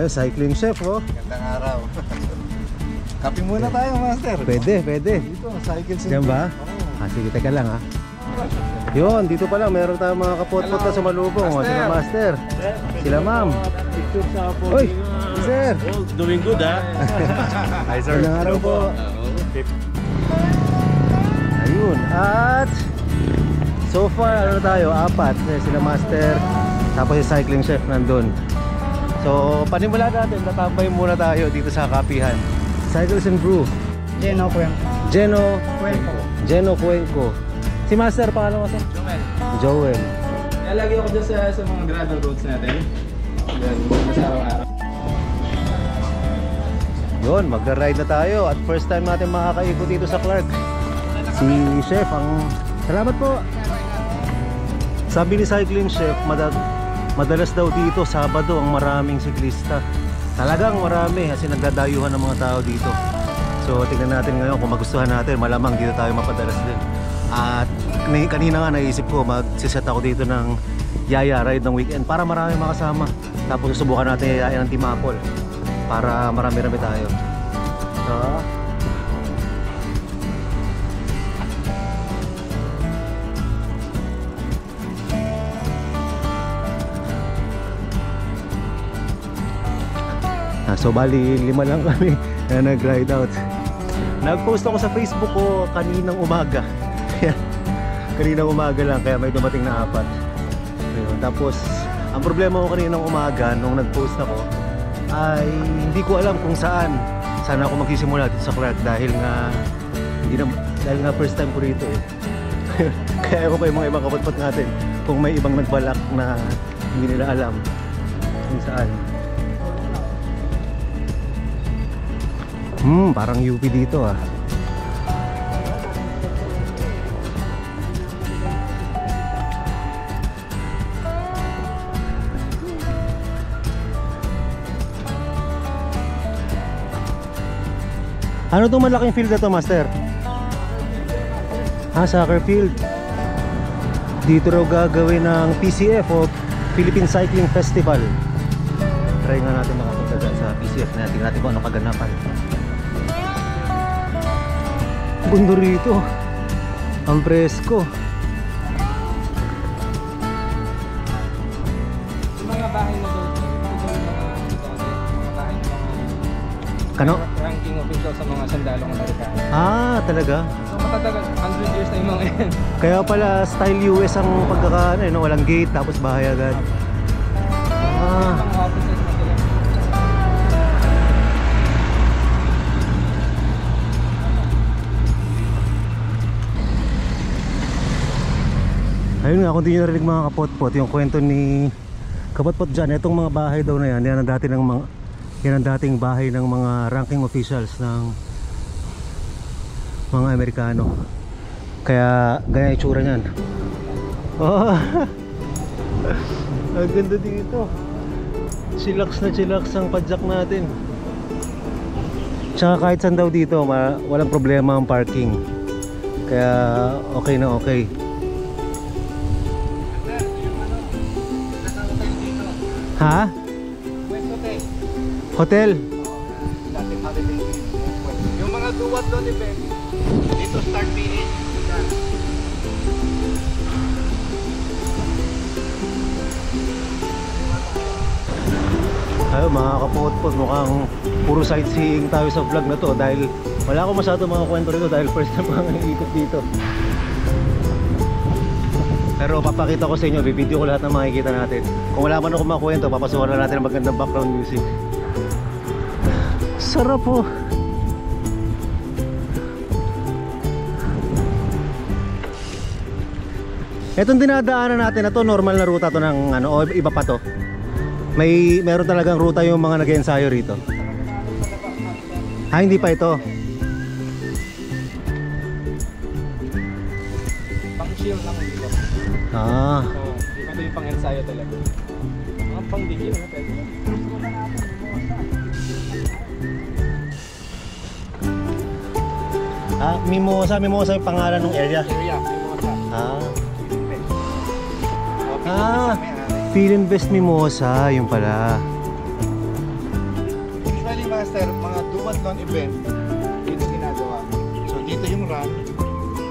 Ay, cycling chef, oh. Gandang araw. Kape muna tayo, master. Pwede, pwede. Dito, cycle center. Diyan ba? Sige, teka lang ha. Yun, dito pa lang, meron tayong mga kapot-pot na sumalubong. Sila master, sila ma'am. Uy, sir. Doing good, ha? Hi, sir. Gandang araw po. Ayun, at so far, ano tayo, 4. Sila master, tapos yung cycling chef nandun. So, panimula natin, tatambay muna tayo dito sa kapihan. Cycles and Brew. Geno Cuenco. Geno Cuenco. Si master, pangalan mo sir? Joel. Kaya lagi ako dyan sa mga gravel roads natin. Yan, sa araw-araw. Yun, magra-ride na tayo. At first time natin makakaikot dito sa Clark. Si Chef, salamat po. Sabi ni Cycling Chef, madalas daw dito, Sabado, ang maraming siklista. Talagang marami kasi nagdadayuhan ng mga tao dito. So tingnan natin ngayon kung magustuhan natin, malamang dito tayo mapadalas din. At kanina nga naisip ko, magsiset ako dito ng yaya ride ng weekend para marami makasama. Tapos susubukan natin yaya ng Team Apple para marami-rami tayo. So, so bali 5 lang kami na nag-ride out. Nag-post ako sa Facebook ko kaninang umaga. Kaninang umaga lang, kaya may dumating na 4. Ayun. Tapos ang problema ko kaninang umaga nung nag-post ako ay hindi ko alam kung saan ako magsisimula dito sa Clark dahil nga first time ko rito eh. Kaya ako pa yung mga ibang kapatpat natin kung may ibang nagbalak na hindi nila alam kung saan. Parang UP dito ah. Ano itong malaking field na to, master? Soccer field. Dito raw gagawin ng PCF o Philippine Cycling Festival. Try nga natin makapunta dyan sa PCF na tingnan natin kung anong kaganapan. Bundo rito, ang presko. Mga bahay na doon, mga bahay na Kano? ranking official sa mga sandalong Amerikano. Talaga? So matatagal, 100 years na yung mga yan. Kaya pala style US ang pagkakaano, no? Walang gate tapos bahay agad. Mga offices na sila. Ayun nga, kung di nyo narinig mga kapotpot, yung kwento ni kapotpot dyan, itong mga bahay daw na yan, yan ang dating bahay ng mga ranking officials ng mga Amerikano. Kaya ganyan itsura nyan. Oh, ang ganda dito. Chillax na chillax ang padjak natin. Tsaka kahit saan daw dito, walang problema ang parking. Kaya okay na okay. Ha? Hotel? Dating Holiday Inn. Yung mga duwat doon event, dito start finish. Ayun mga kapotpot, mukhang puro sightseeing tayo sa vlog na to dahil wala akong masyado mga kwento rito dahil first time mga ikot dito. Pero papakita ko sa inyo, video ko lahat ng makikita natin. Kung wala man ako makwento, papasukan na natin ang magandang background music. Sarap po. Etong dinadaanan natin na to, normal na ruta to ng ano, o iba pa to? Meron talagang ruta yung mga nag-ensayo rito. Hindi pa ito. Pang-chill lang dito. So, ito yung pang-ensayo talaga. Mga pang-digil na pwede. Mimosa yung pangalan ng area. Mimosa. Philinvest Mimosa, yung pala. master, mga duathlon event, dito ginagawa. So dito yung run,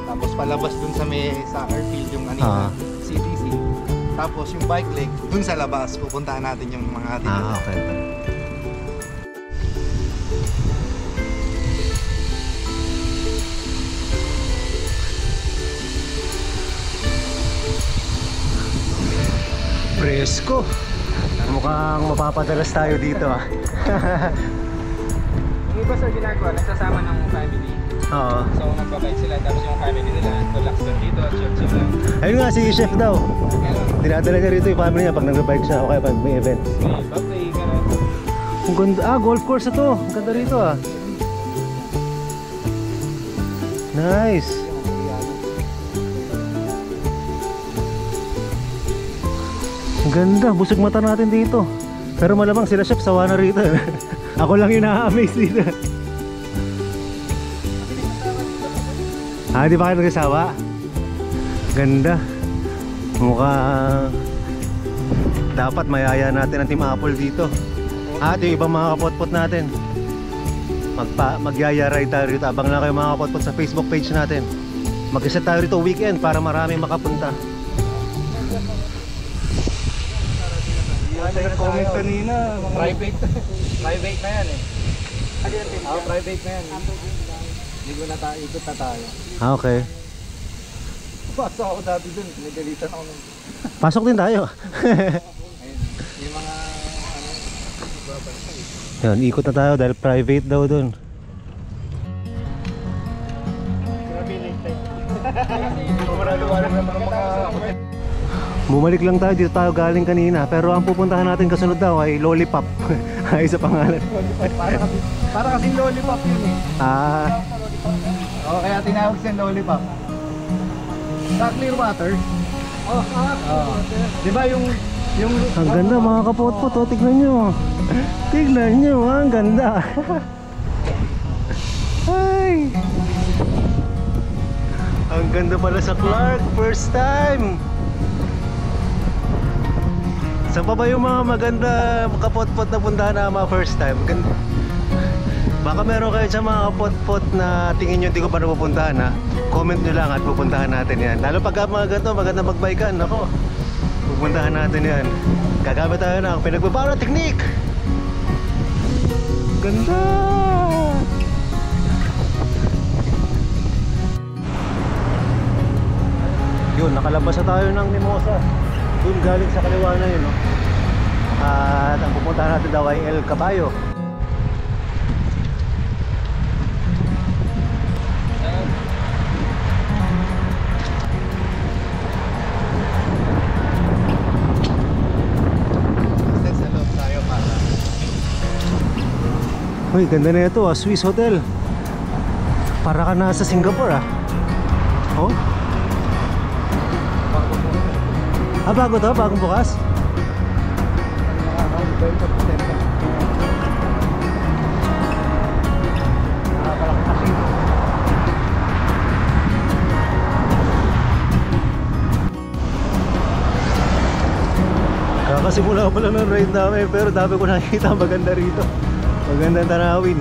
tapos palabas dun sa may soccer field yung CDC. Tapos yung bike leg, dun sa labas, pupuntahan natin yung mga dito. Okay. Presko. Mukhang mapapadalas tayo dito ah. Yung iba sir ginagawa, nagsasama ng family. Oo. So magbabike sila, tapos yung family nila, relax lang dito, chill lang. Ayun nga si chef daw. Dinadala niya rito yung family niya pag nag-bike siya o kaya pag may event. Okay, buffet, gano'n. Ang ganda, golf course na to. Ang ganda rito ah. Nice. Ang ganda, busog mata natin dito. Pero malamang sila chef sawa na rito. Ako lang yung na-amaze dito. Di ba kayo nagsasawa? Ganda. Mukhang dapat mayaya natin ang Team Apple dito. At yung ibang mga kapotpot natin, magyaya ride tayo rito. Abang lang kayo mga kapotpot sa Facebook page natin. Mag-isa tayo rito weekend para marami makapunta. Comment kanina, Private na yan eh. Private na yan. Hindi ko na tayo, ikot na tayo. Okay. pasok ako dati dun, nagalitan ako ng... Pasok din tayo. Ayun, yung mga Yan, ikot na tayo dahil private daw dun. grabe na yung time. Maraluwalan naman ang mga... Bumalik lang tayo, dito tayo galing kanina. Pero ang pupuntahan natin kasunod daw ay Lollipop. Ay sa pangalan. Para kasing lollipop yun eh. Oo, kaya tinawag siyang lollipop. Sa Clearwater. Di ba yung Ang ganda mga kapotpot, oh, tignan nyo. Tignan nyo, ang ganda. Ay. Ang ganda pala sa Clark, first time. Saan pa ba yung mga maganda kapotpot na puntahan na mga first time? Ganda. Baka meron kayo sa mga kapotpot na tingin nyo hindi ko pa napupuntahan ha. Comment nyo lang at pupuntahan natin yan. Lalo pagka mga ganito, maganda magbikan. Ako, pupuntahan natin yan. Gagamit tayo ng pinagbabara technique. Ganda. Yun, nakalabas na tayo ng Mimosa. Doon galing sa kaliwa na yun, no? At ang pupuntahan natin daw ay El Caballo. Uy, ganda na ito ah, Swiss Hotel. Para ka nasa Singapore ah. Oh? Bago to? Bagong bukas? Kakasimula pa lang ng ride namin pero dami ko nakikita maganda rito. Magandang tanawin.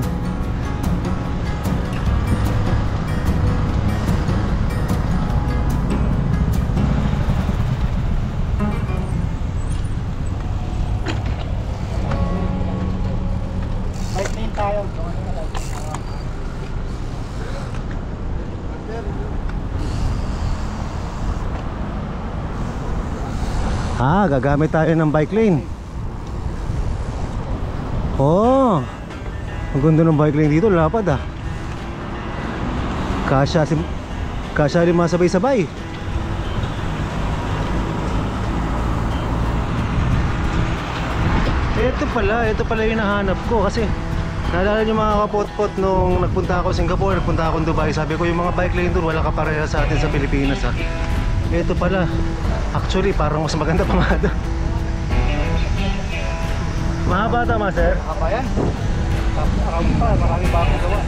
Bike lane tayo. Gagamit tayo ng bike lane. Oh, ang ganda ng bike lane dito, lapad ah. Kasya lima sabay-sabay. Ito pala yung nahanap ko kasi naalala nyo mga kapotpot nung nagpunta ako Singapore, nagpunta ako Dubai. Sabi ko yung mga bike lane tour wala kapareha sa atin sa Pilipinas ha. Ito pala, actually parang mas maganda pa nga doon. Mahaba tama sir? Apa yan? Marami bagong gawa.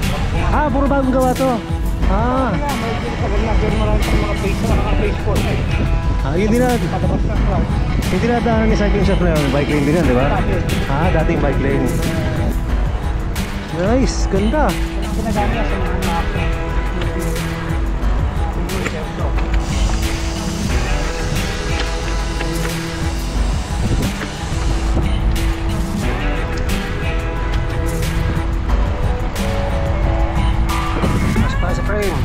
Puro bagong gawa to. May tagal na pero marami pang mga page na naka-page 4 Yun din na. Patabas na lang. Yung tinadaanan ni Cycling Chef na yun, bike lane din yan, di ba? Dating bike lane. Nice, ganda. Ginagamit sa mga anak. Mas pa sa frame.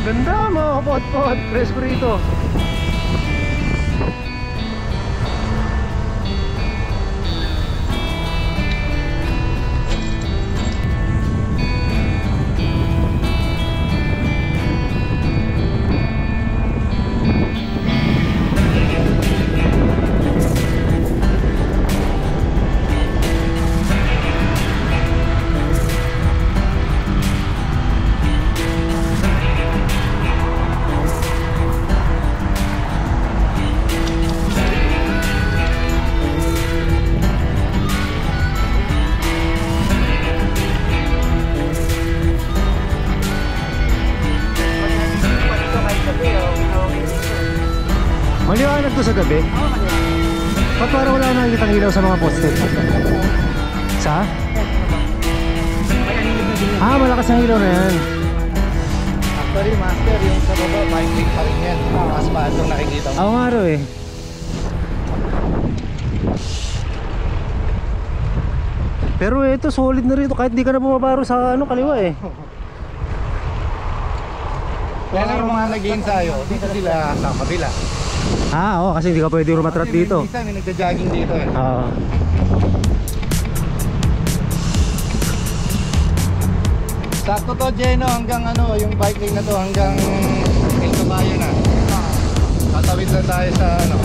Ganda mga kapot-pot, fresco rito. Maliwanag to sa gabi? Ba't parang wala nakikitang ilaw sa mga poste? Sa? Ah, malakas ang ilaw na yan. Actually, master, yung sa baba, bike lane pa rin yan. Asphalt nakikita mo. Ako nga ro eh. Pero ito solid na rito kahit di ka na bumabaro sa ano kaliwa eh. Kaya lang yung mga nag-iinsayo, dito sila sa kabila. Ah, oo, kasi hindi ka pwede rumatrat dito. Minsan may nagja-jogging dito eh. Oo. Sakto to, Jeno, hanggang ano, yung bike lane na to, hanggang El Caballo na. Tatawid na tayo sa ano.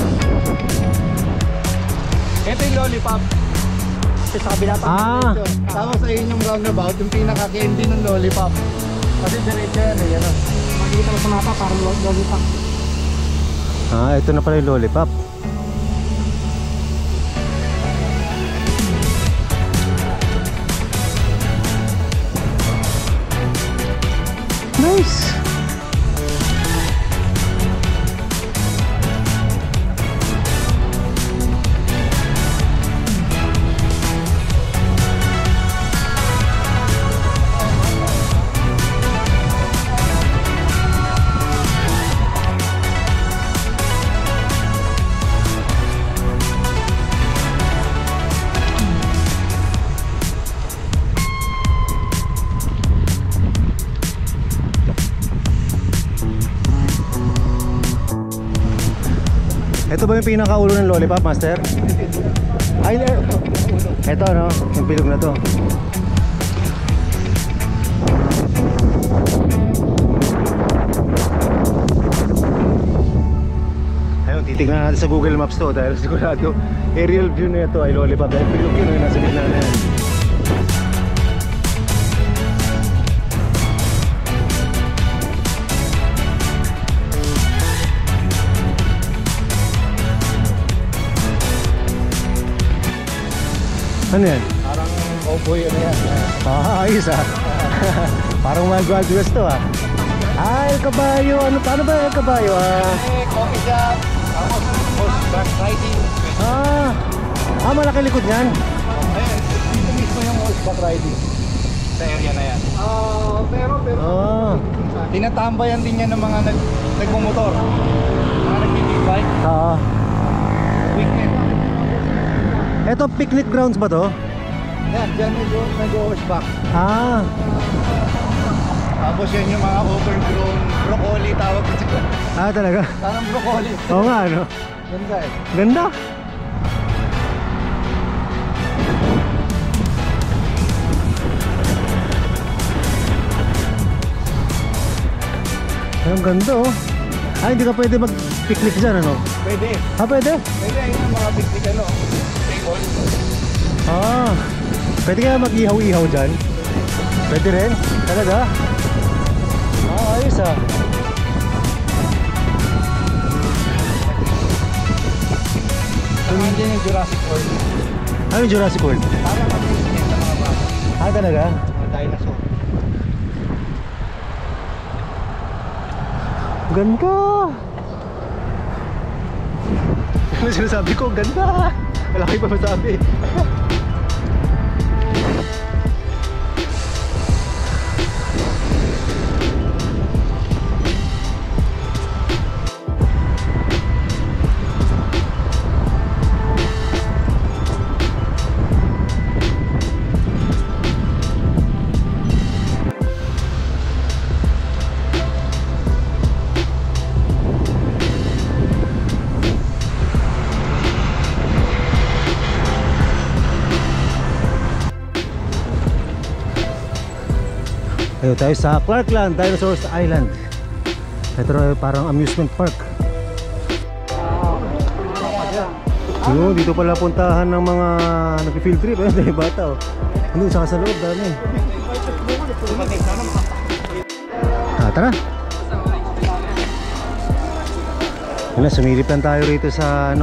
Ito yung lollipop. Ito sa kabila pa. Ah, Tapos sa inyong roundabout, yung pinaka-candy ng lollipop. Kasi diretso yan eh, ano. Makikita mo sa mapa, parang lollipop. ah, ito na pala yung lollipop. Nice. Ito ba yung pinakaulo ng lollipop, master? Ay, ito no, yung bilog na to. Ayun, titignan natin sa Google Maps to dahil sigurado aerial view na ito ay lollipop dahil bilog yun yung nasa gitna na yan. Ano yan? Parang cowboy ano yan. Ah, ayos ah. Parang Wild Wild West to ah. Ah, El Caballo. Paano ba El Caballo ah? Coffee shop, tapos horseback riding. Malaki likod niyan. Ayan, dito mismo yung horseback riding. Sa area na yan. Pero Ah. tinatambayan din yan ng mga nagmumotor. Mga nag-big bike. Ah. Weekend. Ito picnic grounds ba to? Yan, dyan nag-horseback. Ah. Tapos yan yung mga overgrown broccoli tawag ko sila. Ah, talaga? Parang broccoli. Oo nga ano. Ganda eh. Ganda. Ay, ang ganda oh. Ay, hindi ka pwede mag-picnic dyan ano? Pwede. Ah, pwede? Pwede yung mga picnic ano. Table. Ah, pwede kaya mag-ihaw-ihaw dyan? Pwede rin? Talaga? Ah, ayos ah. Nandiyan yung Jurassic World. Ano yung Jurassic World? Parang mag-picnic sa mga bata. Ah, talaga? Mga dinosaur. Ganda! Ano sinasabi ko? Ganda! Wala kayo pa masabi. Ayun tayo sa Clarkland, Dinosaurs Island. Ito rin parang amusement park. Yun, dito pala puntahan ng mga nag-field trip. Ayun, dahil bata oh. Ano, saka sa loob, dami. Tara. Yun na, sumilip lang tayo rito sa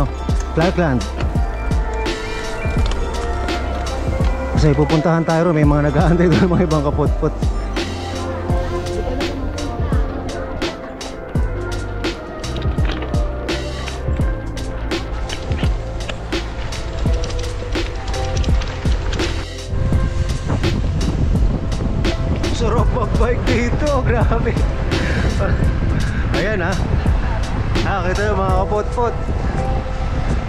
Clarkland. Kasi pupuntahan tayo rin, may mga nag-aantay doon, mga ibang kapot-pot. Sarap mag-bike dito, grabe. Ayan ha. Kita yung mga kapot-pot.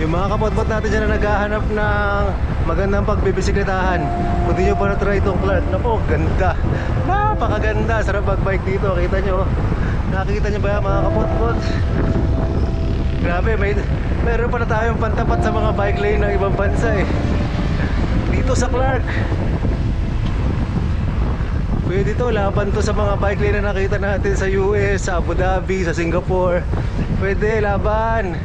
Yung mga kapot-pot natin dyan na naghahanap ng magandang pagbibisikletahan. Kung di nyo pa na-try itong Clark, napo, ganda. Napakaganda, sarap mag-bike dito. Kita nyo, nakikita nyo ba yan mga kapot-pot? Grabe, meron pa na tayong pantapat sa mga bike lane ng ibang bansa eh. Dito sa Clark. Pwede to, laban to sa mga bike lane na nakita natin sa US, sa Abu Dhabi, sa Singapore. Pwede, laban.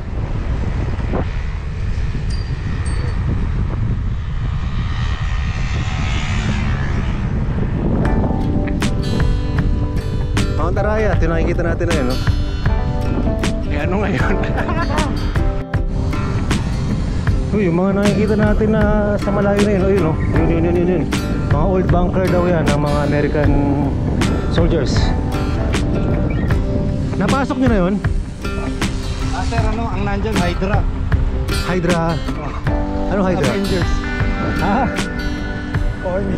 Mount Arayat, ito nakikita natin na yun, no? Eh, ano ngayon? Uy, yung mga nakikita natin na sa malayo na yun, oh, yun, no? Yun. Mga old bunker daw yan ng mga American soldiers. Napasok nyo na yun? Sir, ang nandyan, Hydra. Hydra? Ano Hydra? Avengers. Army.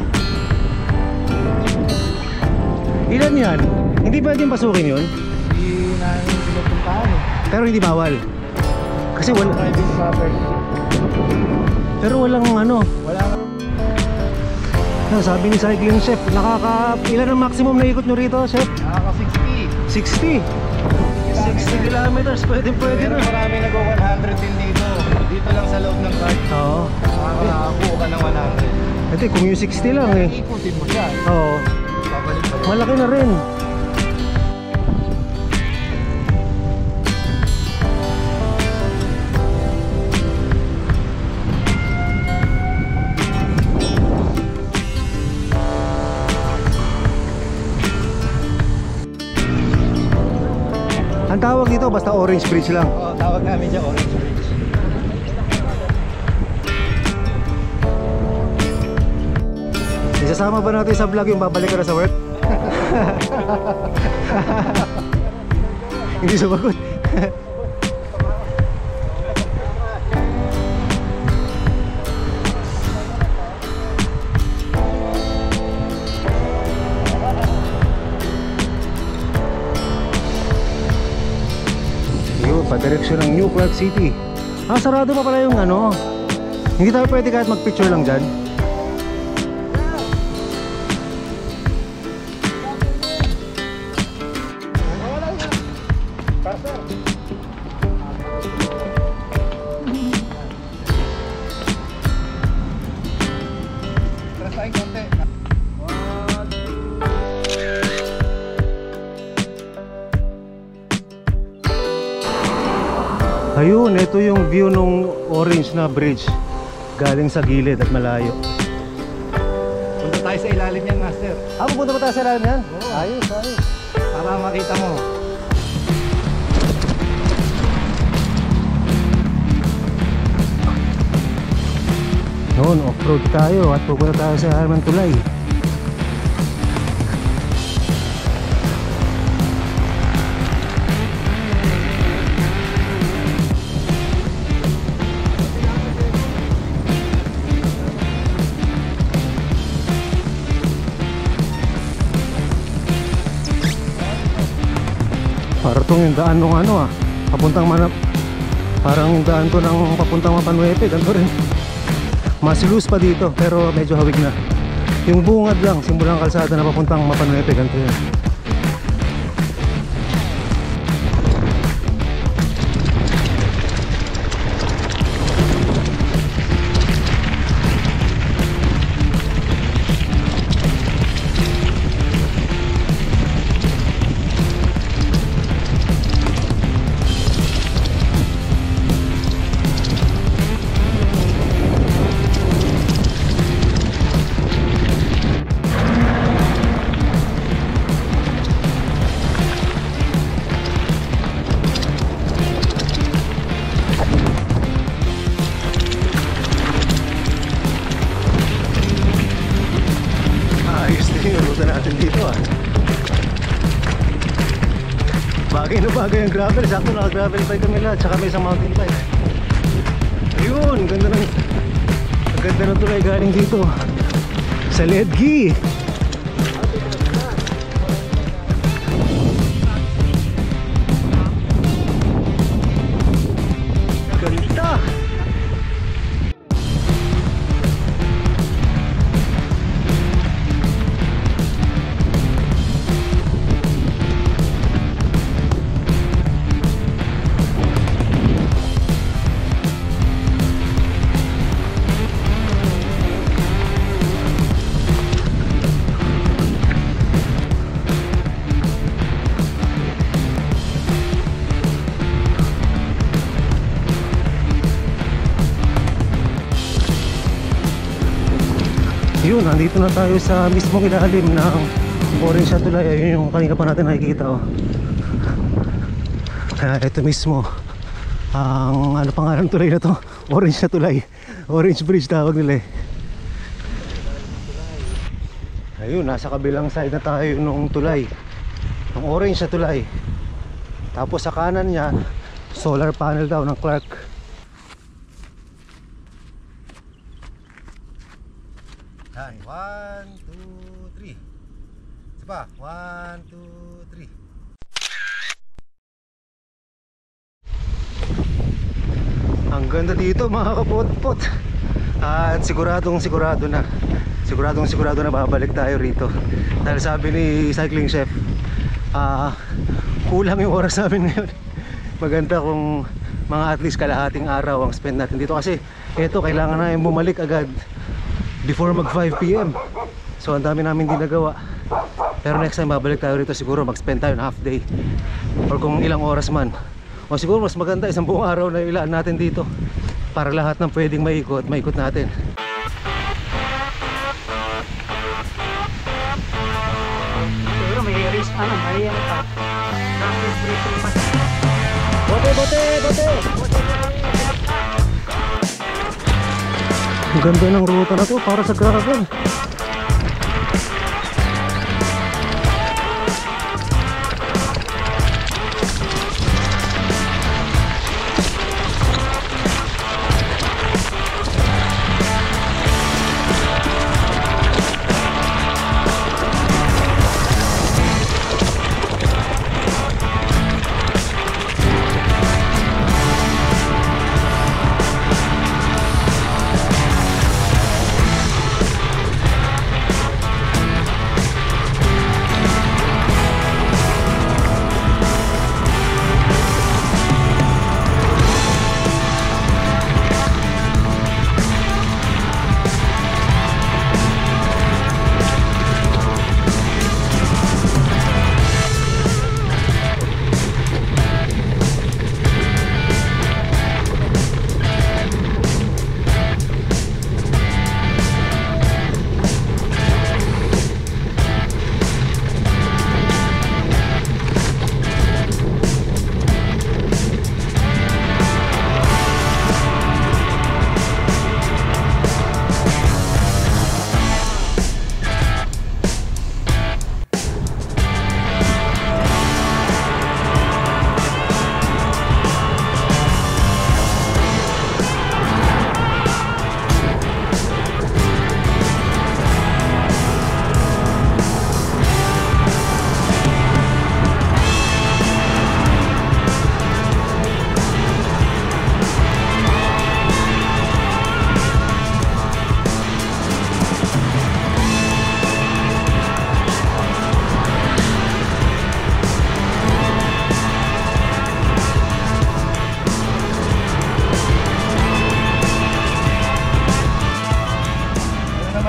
Ilan yan? Hindi pwedeng pasukin yun? Hindi namin pinupuntahan eh. Pero hindi bawal? Kasi wala. Private property. Pero walang Wala nga. Sabi ni Cycling Chef, ilan ang maximum na ikot nyo rito, Chef? Nakaka 60. 60 kilometers, pwede Pero na. marami nag-100 din dito. Dito lang sa loob ng park. Oo. Makakabuo ka ng 100. Ito kung yung 60 lang eh. Ikutin mo siya. Oo. Babalik-balik. Malaki na rin. Ang tawag dito basta Orange Bridge lang. Oo, tawag namin dyan Orange Bridge. Isasama ba natin sa vlog yung babalik ka na sa work? Hindi sumagot. Padireksyon ng New Clark City. Sarado pa pala yung Hindi tayo pwede kahit mag-picture lang dyan. Ayun, ito yung view ng orange na bridge. Galing sa gilid at malayo. Punta tayo sa ilalim yan, Master. Pupunta pa tayo sa ilalim yan? Oo. Ayos. Para makita mo. Noon, off-road tayo at pupunta tayo sa Harman Tulay. lutong yung daan ng ano papuntang parang yung daan to ng papuntang Mapanuepe, ganito rin. Mas loose pa dito pero medyo hawig na. Yung bungad lang, simulang kalsada na papuntang Mapanuepe, ganito yun. Bagay na bagay ang gravel, sakto naka-gravel bike kami lahat, tsaka may isang mountain bike. Ayun, ganda ng tulay galing dito sa Ledgi. Ganda. Yun, nandito na tayo sa mismong ilalim ng orange na tulay. Ayun yung kanina pa natin nakikita ito mismo ang ano pangalan tulay na to? Orange na tulay, Orange Bridge tawag nila Ayun, nasa kabilang side na tayo nung tulay, ng orange na tulay. Tapos sa kanan niya solar panel daw ng Clark. Yan, 1, 2, 3. Isa pa, 1, 2, 3. Ang ganda dito mga kapot-pot. At sigurado na babalik tayo rito. Dahil sabi ni Cycling Chef, kulang yung oras namin ngayon. Maganda kung mga at least kalahating araw ang spend natin dito. Kasi ito, kailangan na yung bumalik agad before mag 5 PM. So ang dami namin ginagawa. Pero next time babalik tayo rito, siguro mag-spend tayo ng half day or kung ilang oras man. O siguro mas maganda isang buong araw na ilaan natin dito para lahat ng pwedeng maikot natin. Pero may risk may Bote! Ang ganda ng ruta na to para sa gravel.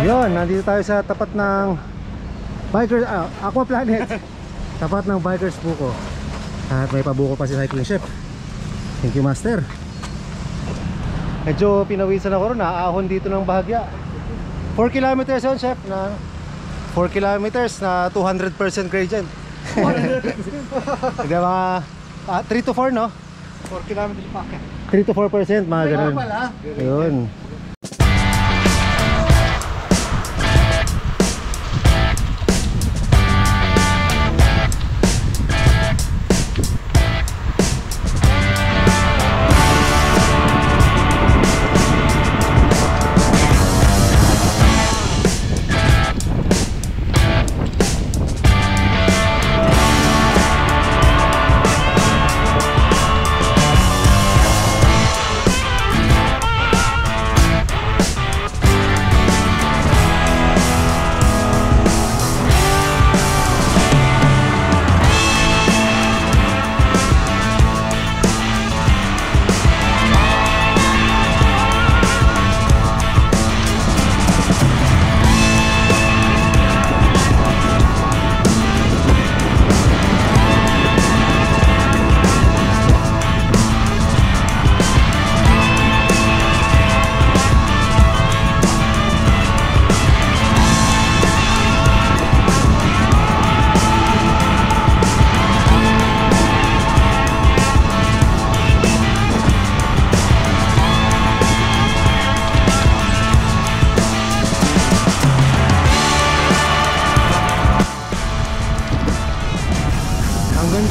Yun, nandito tayo sa tapat ng Bikers, Aqua Planet. Tapat ng Bikers Buko. At may pabuko pa si Cycling Chef. Thank you, Master. Medyo pinawisan ako ron, naahon dito ng bahagya. 4 kilometers yun, Chef, na 4 kilometers na 200% gradient. Hindi, mga 3 to 4, no? 4 kilometers pa. 3 to 4%, mga ganun. Yun.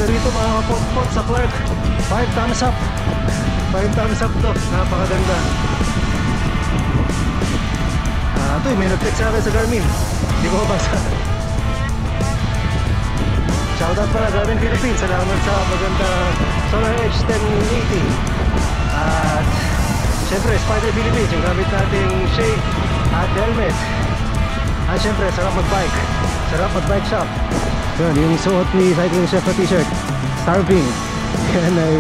Dito mga kapot-pot sa Clark. 5 thumbs up. 5 thumbs up to. Napakaganda. Ito may nag-text sa akin sa Garmin. Hindi ko mabasa. Shoutout pala Garmin Philippines. Salamat sa maganda Solar Edge 1080. At syempre Spider Philippines, yung gamit nating shade at helmet. At syempre sarap mag-bike. Sarap mag-bike shop. Yun, yung suot ni Cycling Chef na t-shirt, Starving. Yan ay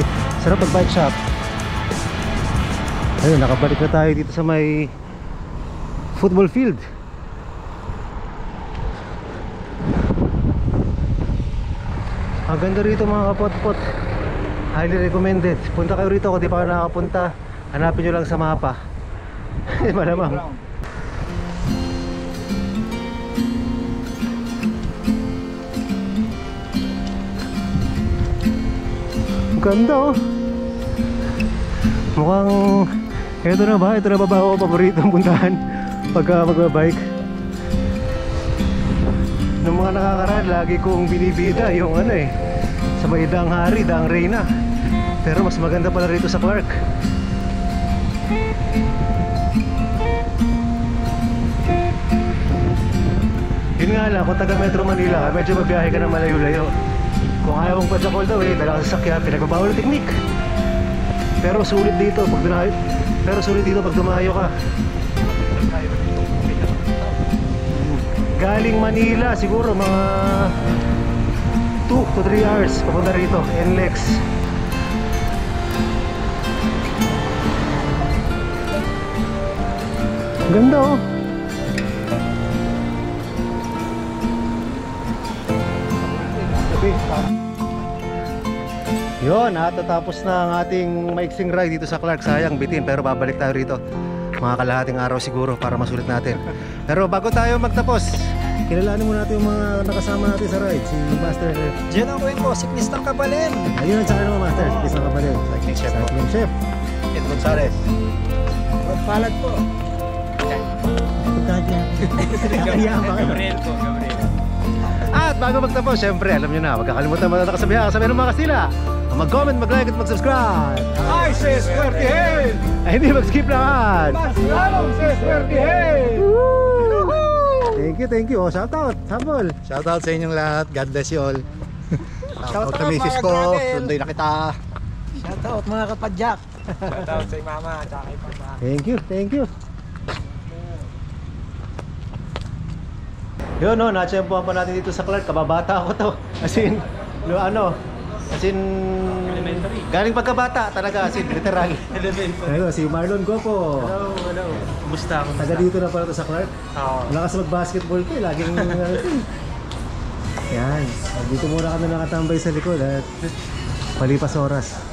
sarap mag-bike shop. Ayun, nakabalik na tayo dito sa may football field. Ang ganda rito mga kapot-pot. Highly recommended. Punta kayo rito kung di pa kayo nakakapunta. Hanapin nyo lang sa mapa. Malamang. Ganda oh. Mukhang ito na ba? Ito na ba ako paboritong puntahan pagka magbabike? Nung mga nakakaraan, lagi kong binibida yung ano eh, sa may Daang Hari, Daang Reyna. Pero mas maganda pala rito sa Clark. Yun nga lang, kung taga Metro Manila ka, medyo mabiyahe ka ng malayo-layo. Kung ayaw mong padjakol daw eh, dala ka sa sakyan, pinagbabawal ang teknik. Pero sulit dito pag dumayo ka. Galing Manila siguro mga 2 to 3 hours papunta rito, NLEX. Ganda oh. Yun, natatapos na ang ating maiksing ride dito sa Clark. Sayang bitin, pero babalik tayo rito mga kalahating araw siguro para masulit natin. Pero bago tayo magtapos, kilalanin muna natin yung mga nakasama natin sa ride. Si Master Diyan ang kwento, Siklistang Kabalin. Ayun ang channel mo, Master. Siklistang Kabalin. Cycling Chef po. Cycling Chef Ed Gonzales. Palad po. Gabriel po, Gabriel. At bago magtapos, syempre, alam nyo na, magkakalimutan mo na nakasabihan ng mga Kastila. Mag-comment, mag-like at mag-subscribe. Ay, sis, swertihin! Ay, hindi mag-skip lahat. Mas lalong sis, swertihin! Thank you. Oh, shout out, sample. Shoutout sa inyong lahat. God bless you all. Shoutout Shoutout sa misis mga ko. gravel. Sunday na kita. Shoutout mga kapadyak. Shoutout sa mama at kay papa. Thank you. Yun no, natsyempohan pa natin dito sa Clark. Kababata ako to. As in Galing pagkabata talaga, si literal. Ayun, si Marlon Gopo. Hello. Kumusta? Taga dito na pala to sa Clark. Oo. Malakas mag-basketball ko eh, laging yan. Dito muna kami nakatambay sa likod at palipas oras.